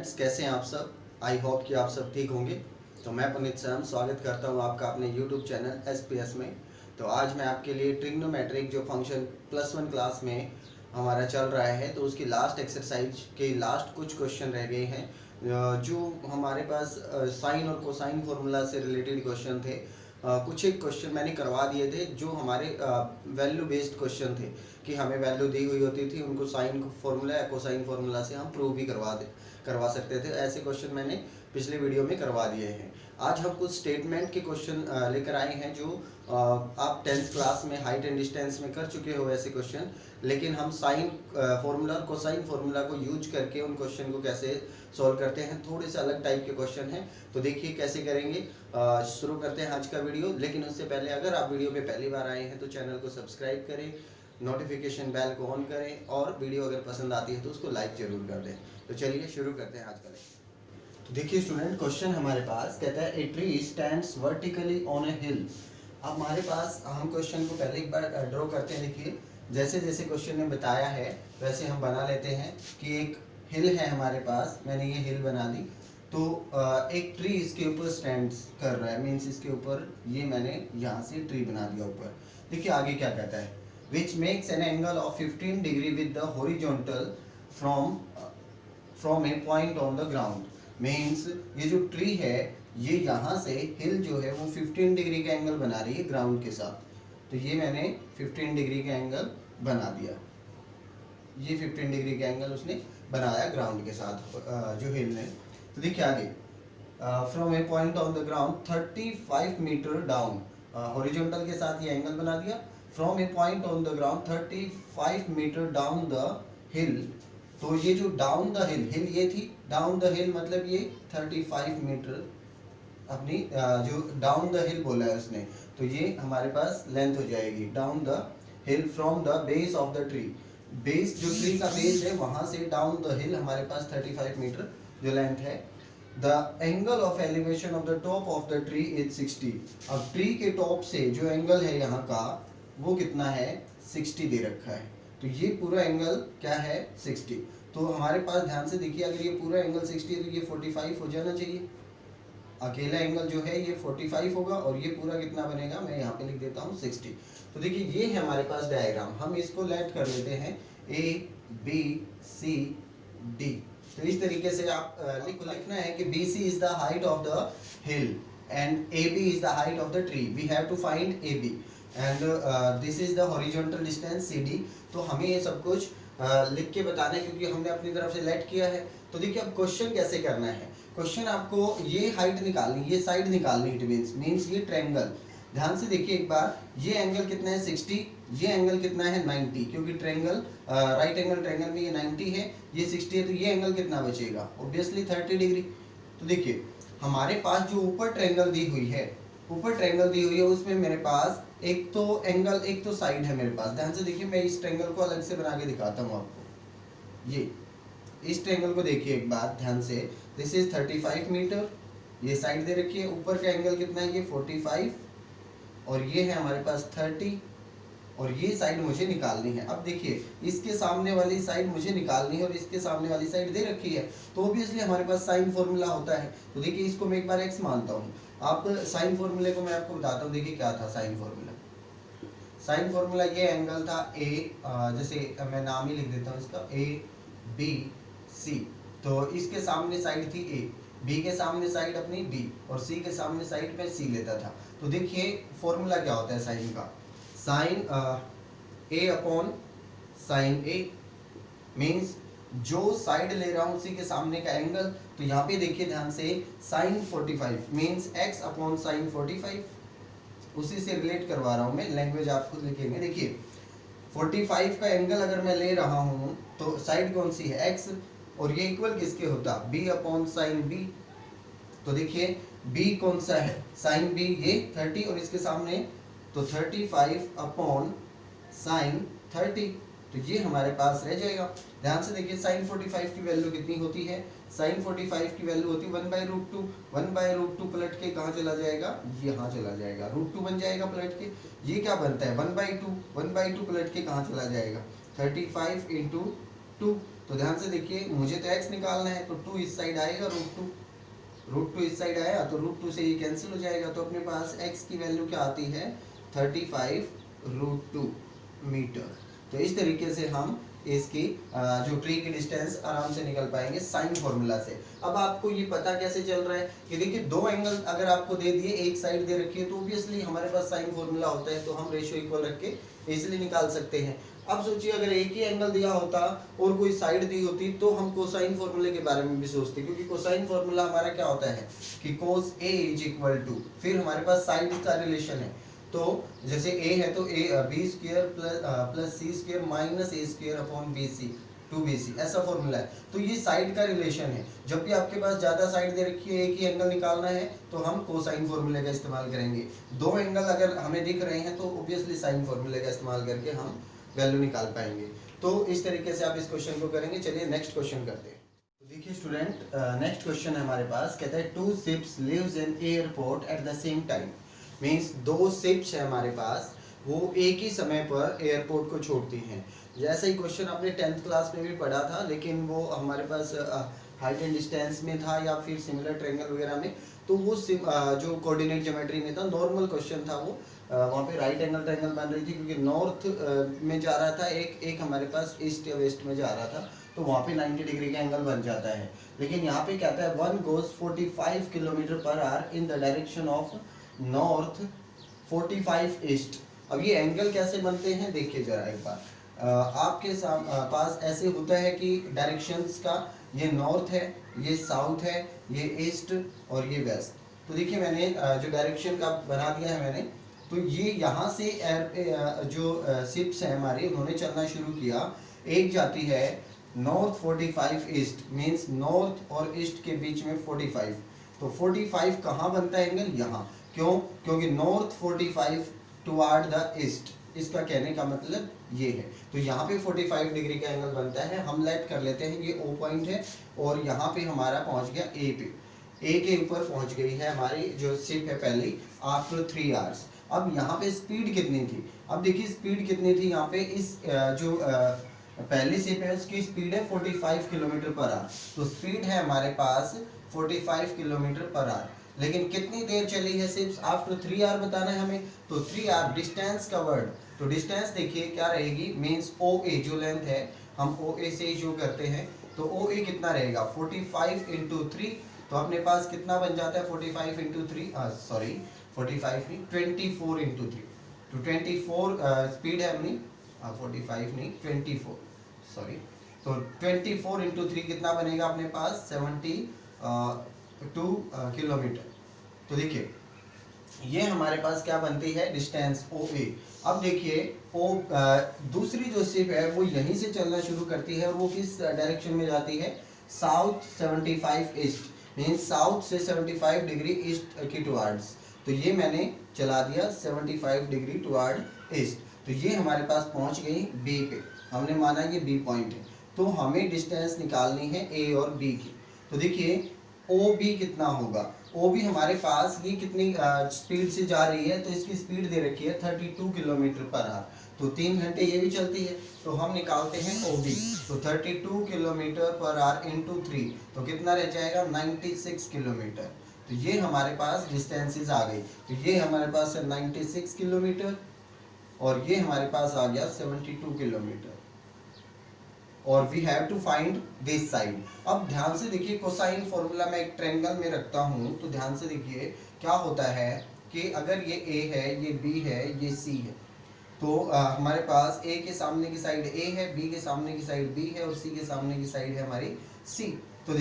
Students, कैसे हैं आप सब। आई होप कि आप सब ठीक होंगे। तो मैं पुनीत सैम स्वागत करता हूं आपका अपने यूट्यूब चैनल एसपीएस में। तो आज मैं आपके लिए ट्रिग्नोमेट्रिक जो फंक्शन +1 क्लास में हमारा चल रहा है, तो उसकी लास्ट एक्सरसाइज के लास्ट कुछ क्वेश्चन रह गए हैं जो हमारे पास साइन और कोसाइन फार्मूला से रिलेटेड क्वेश्चन थे। कुछ एक क्वेश्चन मैंने करवा दिए थे जो हमारे वैल्यू बेस्ड क्वेश्चन थे कि हमें वैल्यू दी हुई होती थी, उनको साइन फार्मूला या कोसाइन फार्मूला से हम प्रूव भी करवा सकते थे। ऐसे क्वेश्चन मैंने पिछले वीडियो में करवा दिए हैं। आज हम कुछ स्टेटमेंट के क्वेश्चन लेकर आए हैं जो आप 10th क्लास में हाइट एंड डिस्टेंस में कर चुके हो ऐसे क्वेश्चन, लेकिन हम साइन फार्मूला और कोसाइन फार्मूला को यूज करके उन क्वेश्चन को कैसे सॉल्व करते हैं। थोड़े से अलग टाइप के क्वेश्चन हैं, तो देखिए कैसे करेंगे। शुरू करते हैं आज का वीडियो। लेकिन उससे पहले अगर आप वीडियो पे पहली बार आए हैं तो चैनल को सब्सक्राइब करें, नोटिफिकेशन बेल को ऑन करें और वीडियो अगर पसंद आती है तो उसको लाइक जरूर कर दें। तो चलिए शुरू करते हैं आज का लेक्चर। तो देखिए स्टूडेंट, क्वेश्चन हमारे पास कहता है a tree stands vertically on a hill. अब हमारे पास हम क्वेश्चन को पहले एक बार ड्रॉ करते हैं। देखिए जैसे जैसे क्वेश्चन ने बताया है वैसे हम बना लेते हैं कि एक हिल है हमारे पास, मैंने ये हिल बना दी। तो एक ट्री इसके ऊपर स्टैंड कर रहा है, मीन्स इसके ऊपर ये मैंने यहाँ से ट्री बना दिया ऊपर। देखिए आगे क्या कहता है, which makes an angle of 15 degree with the horizontal from A point on the ground. Means ये जो ट्री है ये यहाँ से हिल जो है वो 15 डिग्री का एंगल बना रही है ग्राउंड के साथ। तो ये मैंने 15 डिग्री का एंगल बना दिया, ये 15 डिग्री का एंगल उसने बनाया ग्राउंड के साथ जो हिल ने। तो देखिए आगे, from A point on the ground 35 meter down, horizontal के साथ ये एंगल बना दिया। From A point on the ground 35 meter down the हिल। तो ये जो डाउन द हिल ये थी, डाउन द हिल मतलब ये 35 मीटर अपनी जो डाउन द हिल बोला है उसने, तो ये हमारे पास लेंथ हो जाएगी down the hill from the base of the tree. Base जो ट्री का बेस है वहां से डाउन द हिल हमारे पास 35 मीटर जो लेंथ है। The angle of elevation of the top of the tree is 60। अब ट्री के टॉप से जो एंगल है यहाँ का वो कितना है, 60 दे रखा है। तो ये पूरा एंगल क्या है, 60। तो हमारे पास ध्यान से देखिए, अगर ये पूरा एंगल 60 है तो ये 45 हो जाना चाहिए। अकेला एंगल जो है ये 45 होगा और ये पूरा कितना बनेगा, मैं यहाँ पे लिख देता हूँ 60। तो देखिए ये है हमारे पास डायग्राम, हम इसको लेट कर लेते हैं ए बी सी डी। तो इस तरीके से आप लिखना है कि B C is the height of the hill and A B is the height of the tree. We have to find A B and this is the horizontal distance C D. तो हमें ये सब कुछ लिख के बताना है क्योंकि हमने अपनी तरफ से लेट किया है। तो देखिए अब क्वेश्चन कैसे करना है। क्वेश्चन आपको ये हाइट निकालनी, ये साइड निकालनी, इट मीन्स ये ट्रायंगल। ध्यान से देखिए एक बार, ये एंगल कितना है 60, ये एंगल कितना है 90, क्योंकि ट्रायंगल राइट एंगल ट्रायंगल में ये 90 है, ये 60 है, तो ये एंगल कितना बचेगा, ऑब्वियसली 30 डिग्री। तो देखिए हमारे पास जो ऊपर ट्रायंगल दी हुई है, ऊपर ट्रायंगल दी हुई है उसमें मेरे पास एक तो एंगल एक तो साइड है मेरे पास। ध्यान से देखिए, मैं इस ट्रायंगल को अलग से बना के दिखाता हूँ आपको। ये इस ट्रायंगल को देखिए एक बार ध्यान से, दिस इज 35 मीटर, ये साइड दे रखी है, ऊपर का एंगल कितना है ये 45 और ये है हमारे पास 30 और ये साइड मुझे निकालनी है। अब देखिए इसके सामने वाली साइड मुझे निकालनी है और इसके सामने वाली साइड दे रखी है, तो ऑब्वियसली हमारे पास साइन फॉर्मूला होता है। तो देखिए इसको मैं एक बार x मानता हूँ। आप साइन फॉर्मूले को मैं आपको बताता हूँ। देखिए क्या था साइन फॉर्मूला। साइन फॉर्मूला ये एंगल था ए, जैसे मैं नाम ही लिख देता हूँ इसका, ए बी सी। तो इसके सामने साइड थी ए, बी के सामने साइड अपनी बी और सी के सामने साइड में सी लेता था। तो देखिए फॉर्मूला क्या होता है साइन का, साइन ए अपॉन साइन ए, मीन्स जो साइड ले रहा हूँ उसी के सामने का एंगल। तो यहाँ पे देखिए ध्यान से, sine 45 means x upon sine 45, उसी से रिलेट करवा रहा हूँ मैं, लैंग्वेज आप खुद लिखेंगे। देखिए 45 का एंगल अगर मैं ले रहा हूँ तो साइड कौन सी है, एक्स, और ये इक्वल किसके होता, बी अपॉन साइन बी। तो देखिए बी कौन सा है, साइन बी, ये 30 और इसके सामने तो 35 अपॉन साइन 30, तो ये हमारे पास रह जाएगा। ध्यान से देखिए साइन 45 की वैल्यू कितनी होती है, साइन 45 की वैल्यू होती है 1/√2। 1/√2 पलट के कहाँ चला जाएगा, यहाँ चला जाएगा, √2 बन जाएगा पलट के। ये क्या बनता है 1/2, 1/2 पलट के कहाँ चला जाएगा 35 × 2। तो ध्यान से देखिए, मुझे तो x निकालना है, तो 2 इस साइड आएगा, रूट टू इस साइड आया तो रूट 2 से ये कैंसिल हो जाएगा, तो अपने पास x की वैल्यू क्या आती है 35√2 मीटर। तो इस तरीके से हम इसकी जो ट्री की डिस्टेंस आराम से निकल पाएंगे साइन फॉर्मूला से। अब आपको ये पता कैसे चल रहा है कि देखिए दो एंगल अगर आपको दे दिए, एक साइड दे रखी है, तो ऑब्वियसली हमारे पास साइन फॉर्मूला होता है, तो हम रेशियो इक्वल रख के इजीली निकाल सकते हैं। अब सोचिए अगर एक ही एंगल दिया होता और कोई साइड दी होती तो हम कोसाइन फॉर्मूले के बारे में भी सोचते, क्योंकि कोसाइन फॉर्मूला हमारा क्या होता है कि cos A is equal to, फिर हमारे पास साइड का रिलेशन है, तो जैसे a है तो a b square plus c square minus a square upon bc 2bc, ऐसा फॉर्मूला है। तो ये साइड का रिलेशन है, जब भी आपके पास ज्यादा साइड दे रखी है, एक ही एंगल निकालना है, तो हम कोसाइन फॉर्मूले का इस्तेमाल करेंगे। दो एंगल अगर हमें दिख रहे हैं तो ऑब्वियसली साइन फॉर्मूले का इस्तेमाल करके हम वैल्यू निकाल पाएंगे। तो इस तरीके से आप इस क्वेश्चन को करेंगे। चलिए नेक्स्ट क्वेश्चन करते हैं। तो देखिए स्टूडेंट, नेक्स्ट क्वेश्चन है हमारे पास, कहता है 2 ships lives in airport at the same time. Means 2 ships है हमारे पास, वो एक ही समय पर एयरपोर्ट को छोड़ती हैं। जैसा ही क्वेश्चन आपने 10th क्लास में भी पढ़ा था, लेकिन वो हमारे पास हाइट एंड डिस्टेंस में था या फिर सिमिलर ट्रायंगल वगैरह में, तो वो जो कोऑर्डिनेट ज्योमेट्री में था, नॉर्मल क्वेश्चन था वो। वहाँ पे राइट एंगल ट्रायंगल बन रही थी, क्योंकि नॉर्थ में जा रहा था, एक हमारे पास ईस्ट या वेस्ट में जा रहा था, तो वहाँ पे 90 डिग्री का एंगल बन जाता है। लेकिन यहाँ पे कहता है 1 goes 45 kilometre per hour in the direction of north 45 east. अब ये एंगल कैसे बनते हैं देखिए जरा एक बार। आपके पास ऐसे होता है कि डायरेक्शंस का, ये नॉर्थ है, ये साउथ है, ये ईस्ट और ये वेस्ट। तो देखिए मैंने जो डायरेक्शन का बना दिया है मैंने, तो ये यहाँ से जो शिप्स हैं हमारी, उन्होंने चलना शुरू किया। एक जाती है नॉर्थ 45 ईस्ट, मीन्स नॉर्थ और ईस्ट के बीच में 45। तो 45 कहाँ बनता है एंगल? यहाँ। क्यों? क्योंकि नॉर्थ 45 टुवार्ड द ईस्ट, इसका कहने का मतलब ये है। तो यहाँ पे 45 डिग्री का एंगल बनता है। हम लेट कर लेते हैं ये O पॉइंट है, और यहाँ पे हमारा पहुँच गया A पे। A के ऊपर पहुँच गई है हमारी जो शिप है पहली, आफ्टर 3 आवर्स। अब यहाँ पे स्पीड कितनी थी? अब देखिए स्पीड कितनी थी यहाँ पे, इस जो पहली शिप है उसकी स्पीड है 45 किलोमीटर पर आवर। तो स्पीड है हमारे पास 45 किलोमीटर पर आवर। लेकिन कितनी देर चली है शिप्स? आफ्टर 3 आवर बताना है हमें। तो 3 आवर डिस्टेंस कवर्ड, तो डिस्टेंस देखिए क्या रहेगी, मीन्स OA जो लेंथ है हम OA से शो करते हैं। तो OA कितना रहेगा 45 इंटू 3, तो अपने पास कितना बन जाता है 45 इंटू 3, सॉरी 45 नहीं 24 इंटू 3। तो 24 स्पीड है अपनी, 45 नहीं 24, सॉरी। तो 24 इंटू 3 कितना बनेगा अपने पास 72 किलोमीटर। तो देखिए ये हमारे पास क्या बनती है डिस्टेंस OA। अब देखिए दूसरी जो शिप है वो यहीं से चलना शुरू करती है, और वो किस डायरेक्शन में जाती है? साउथ 75 ईस्ट, मीन्स साउथ से 75 डिग्री ईस्ट की टुवार्ड्स। तो ये मैंने चला दिया 75 डिग्री टुवार्ड ईस्ट। तो ये हमारे पास पहुंच गई B पे, हमने माना ये B पॉइंट है। तो हमें डिस्टेंस निकालनी है A और B की। तो देखिए OB कितना होगा? OB हमारे पास ये कितनी स्पीड से जा रही है, तो इसकी स्पीड दे रखी है 32 किलोमीटर पर आवर। तो 3 घंटे ये भी चलती है, तो हम निकालते हैं OB। तो 32 किलोमीटर पर आवर इंटू 3, तो कितना रह जाएगा 96 किलोमीटर। तो ये हमारे पास डिस्टेंसेस आ गई। तो ये हमारे पास है 96 किलोमीटर, और ये हमारे पास आ गया 72 किलोमीटर, और we have to find this side. अब ध्यान से देखिए, कोसाइन फॉर्मूला मैं एक ट्रायंगल में रखता हूँ, तो ध्यान से देखिए क्या होता है कि अगर ये A है, ये B है, ये C है, तो हमारे पास A के सामने की साइड A है, B के सामने की साइड B है, और C के सामने की साइड है हमारी C। तो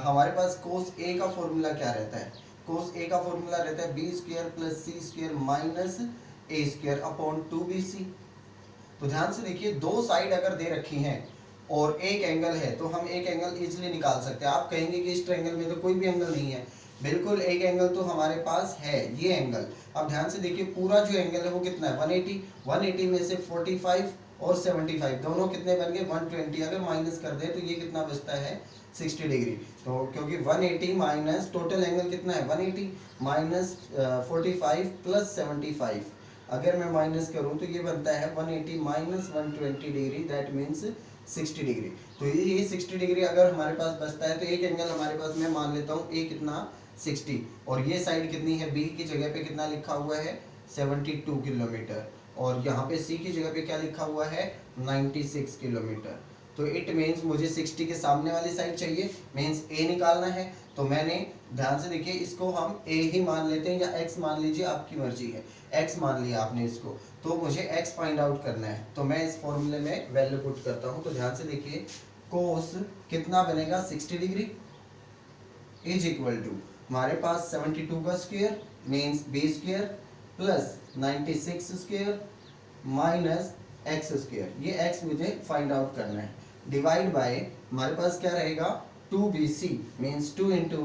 हमारे पास cos A का फॉर्मूला क्या रहता है? cos A का फॉर्मूला रहता है B square plus C square minus A square upon 2BC। तो ध्यान से देखिए, दो साइड अगर दे रखी हैं और एक एंगल है, तो हम एक एंगल इजीली निकाल सकते हैं। आप कहेंगे कि इस ट्रायंगल में तो कोई भी एंगल नहीं है, बिल्कुल एक एंगल तो हमारे पास है, ये एंगल। अब ध्यान से देखिए, पूरा जो एंगल है वो कितना है 180। 180 में से 45 और 75 दोनों कितने बन गए 120। अगर माइनस कर दे तो ये कितना बचता है 60 डिग्री। तो क्योंकि 180 माइनस टोटल एंगल कितना है 180 माइनस 45 प्लस 75, अगर मैं माइनस करूं तो ये बनता है 180 minus 120 degree, that means 60 degree. तो ये 60 डिग्री अगर हमारे पास बचता है तो एक एंगल हमारे पास, मैं मान लेता हूँ ए कितना 60, और ये साइड कितनी है, बी की जगह पे कितना लिखा हुआ है 72 किलोमीटर, और यहाँ पे सी की जगह पे क्या लिखा हुआ है 96 किलोमीटर। तो इट मीन्स मुझे 60 के सामने वाली साइड चाहिए, मीन्स ए निकालना है। तो मैंने ध्यान से देखिए, इसको हम ए ही मान लेते हैं या एक्स मान लीजिए, आपकी मर्जी है। एक्स मान लिया आपने इसको, तो मुझे एक्स फाइंड आउट करना है। तो मैं इस फॉर्मूले में वैल्यू पुट करता हूँ। तो ध्यान से देखिए, कोस कितना बनेगा 60 डिग्री इज इक्वल टू हमारे पास 72 का square means B square plus 96 square minus x square, ये एक्स मुझे फाइंड आउट करना है, डिवाइड बाय हमारे पास क्या रहेगा 2bc मीन्स 2 इंटू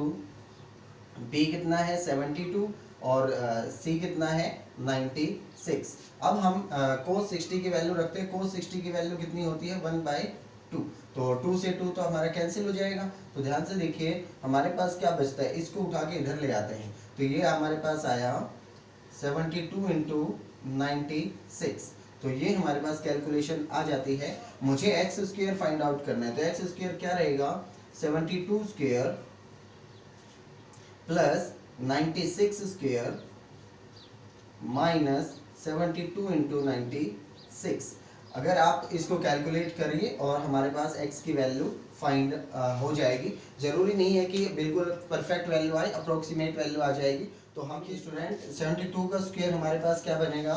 बी कितना है 72 और सी कितना है 96। अब हम cos 60 की वैल्यू रखते हैं। cos 60 की वैल्यू कितनी होती है 1/2, तो 2 से 2 तो हमारा कैंसिल हो जाएगा। तो ध्यान से देखिए, हमारे पास क्या बचता है, इसको उठा के इधर ले आते हैं। तो ये हमारे पास आया 72 इंटू 96, तो ये हमारे पास कैलकुलेशन आ जाती है। मुझे एक्स स्क्वायर फाइंड आउट करना है, तो एक्स स्क्वायर क्या रहेगा 72 square plus 96 square minus 72 into 96। अगर आप इसको कैलकुलेट करिए और हमारे पास x की वैल्यू फाइंड हो जाएगी। जरूरी नहीं है कि बिल्कुल परफेक्ट वैल्यू आए, अप्रोक्सीमेट वैल्यू आ जाएगी। तो हम स्टूडेंट 72 का स्क्वायर हमारे पास क्या बनेगा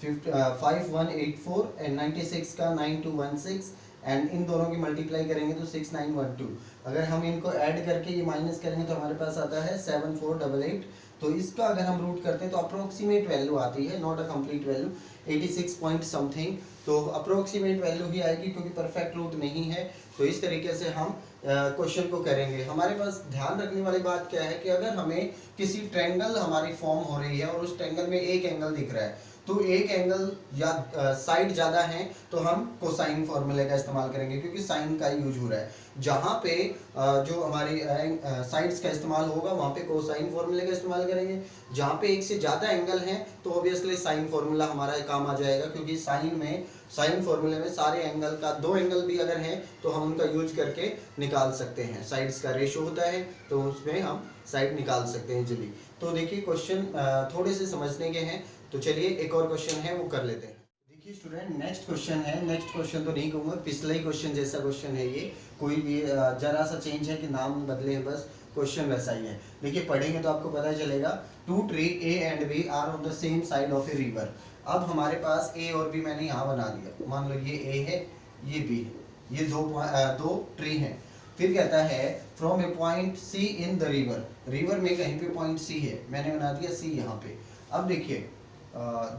5184 एंड 96 का 9216 एंड इन दोनों की मल्टीप्लाई करेंगे तो 6912। अगर हम इनको ऐड करके ये माइनस करेंगे तो हमारे पास आता है 7488। तो इसका अगर हम रूट करते हैं तो अप्रोक्सीमेट वैल्यू आती है, not a complete value, 86 point something. तो अप्रोक्सीमेट वैल्यू ही आएगी क्योंकि परफेक्ट रूट नहीं है। तो इस तरीके से हम क्वेश्चन को करेंगे। हमारे पास ध्यान रखने वाली बात क्या है कि अगर हमें किसी ट्रायंगल हमारी फॉर्म हो रही है और उस ट्रायंगल में एक एंगल दिख रहा है, तो एक एंगल या साइड ज़्यादा है तो हम कोसाइन फॉर्मूले का इस्तेमाल करेंगे क्योंकि साइन का यूज हो रहा है। जहाँ पे जो हमारी साइड्स का इस्तेमाल होगा वहाँ पे कोसाइन फॉर्मूले का इस्तेमाल करेंगे। जहाँ पे एक से ज़्यादा एंगल हैं तो ऑब्वियसली साइन फॉर्मूला हमारा काम आ जाएगा, क्योंकि साइन फॉर्मूले में सारे एंगल का, दो एंगल भी अगर हैं तो हम उनका यूज करके निकाल सकते हैं। साइड्स का रेशो होता है तो उसमें हम साइड निकाल सकते हैं इजीली। तो देखिए क्वेश्चन थोड़े से समझने के हैं, तो चलिए एक और क्वेश्चन है वो कर लेते हैं। देखिए स्टूडेंट, नेक्स्ट क्वेश्चन है, नेक्स्ट क्वेश्चन तो नहीं कहूँगा, पिछला ही क्वेश्चन जैसा क्वेश्चन है ये, कोई भी जरा सा चेंज है कि नाम बदले हैं बस, क्वेश्चन वैसा ही है। देखिए पढ़ेंगे तो आपको पता चलेगा। 2 tree A and B are on the same side of a river. अब हमारे पास A और B मैंने यहाँ बना दिया, मान लो ये A है ये B है, ये दो ट्री हैं। फिर कहता है from A point C in the river, river में कहीं पे पॉइंट C है, मैंने बना दिया C यहाँ पे। अब देखिए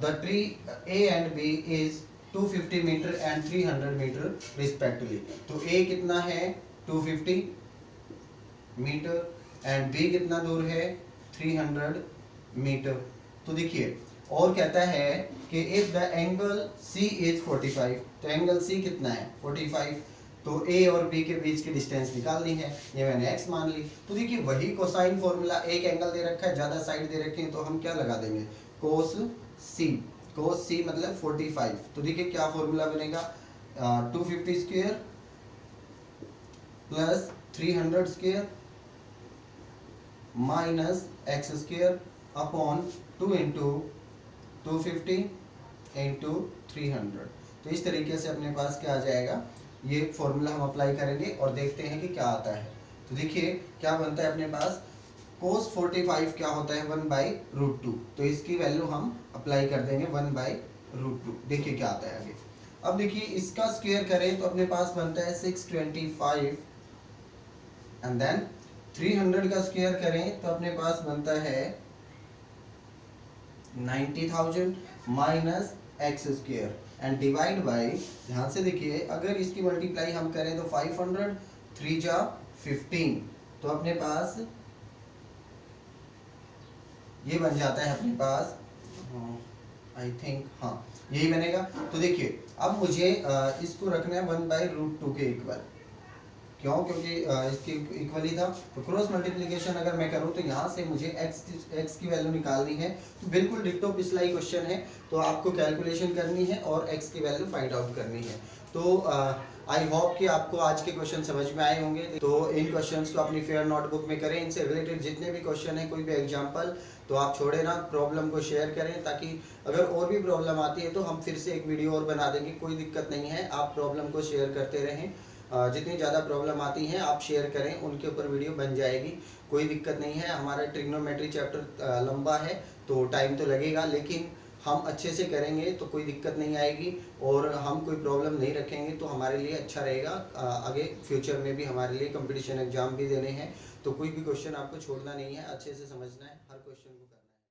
the tree A and B is 250 metre and 300 metre respectively. तो A कितना है 250 मीटर एंड B कितना दूर है 300 मीटर। तो देखिए और कहता है कि if the angle C is 45, तो एंगल C कितना है 45, तो A और B के बीच की डिस्टेंस निकालनी है, ये मैंने x मान ली। तो देखिए वही कोसाइन फॉर्मूला, एक एंगल दे रखा है, ज़्यादा साइड दे रखी है, तो हम क्या लगा देंगे कोस C मतलब 45। तो देखिए क्या फॉर्मूला बनेगा 250 square plus 300 square minus x square upon 2 into 250 into 300। तो इस तरीके से अपने पास क्या आ जाएगा, ये फॉर्मूला हम अप्लाई करेंगे और देखते हैं कि क्या आता है। तो देखिए क्या बनता है अपने पास, cos 45 क्या होता है 1/√2। तो इसकी वैल्यू हम अप्लाई कर देंगे 1/√2। देखिए क्या आता है आगे। अब देखिए इसका स्क्वायर करें तो अपने पास बनता है 625 एंड देन 300 का स्क्वायर करें तो अपने पास बनता है 90,000 minus x square and divide by, ध्यान से देखिए अगर इसकी मल्टीप्लाई हम करें तो 500 3 जा 15, तो अपने पास ये बन जाता है अपने पास आई थिंक, हाँ यही बनेगा। तो देखिए अब मुझे इसको रखना है 1/√2 के इक्वल, क्यों, क्योंकि इसके इक्वल ही था। तो क्रॉस मल्टीप्लिकेशन अगर मैं करूँ तो यहाँ से मुझे x की वैल्यू निकालनी है। तो बिल्कुल डिट्टो पिछला ही क्वेश्चन है, तो आपको कैलकुलेशन करनी है और x की वैल्यू फाइंड आउट करनी है। तो आई होप कि आपको आज के क्वेश्चन समझ में आए होंगे। तो इन क्वेश्चंस को अपनी फेयर नोटबुक में करें, इनसे रिलेटेड जितने भी क्वेश्चन हैं, कोई भी एग्जांपल, तो आप छोड़े ना, प्रॉब्लम को शेयर करें, ताकि अगर और भी प्रॉब्लम आती है तो हम फिर से एक वीडियो और बना देंगे, कोई दिक्कत नहीं है। आप प्रॉब्लम को शेयर करते रहें, जितनी ज़्यादा प्रॉब्लम आती हैं आप शेयर करें, उनके ऊपर वीडियो बन जाएगी, कोई दिक्कत नहीं है। हमारा ट्रिग्नोमेट्री चैप्टर लंबा है तो टाइम तो लगेगा, लेकिन हम अच्छे से करेंगे तो कोई दिक्कत नहीं आएगी, और हम कोई प्रॉब्लम नहीं रखेंगे तो हमारे लिए अच्छा रहेगा। आगे फ्यूचर में भी हमारे लिए कंपटीशन एग्जाम भी देने हैं, तो कोई भी क्वेश्चन आपको छोड़ना नहीं है, अच्छे से समझना है, हर क्वेश्चन को करना है।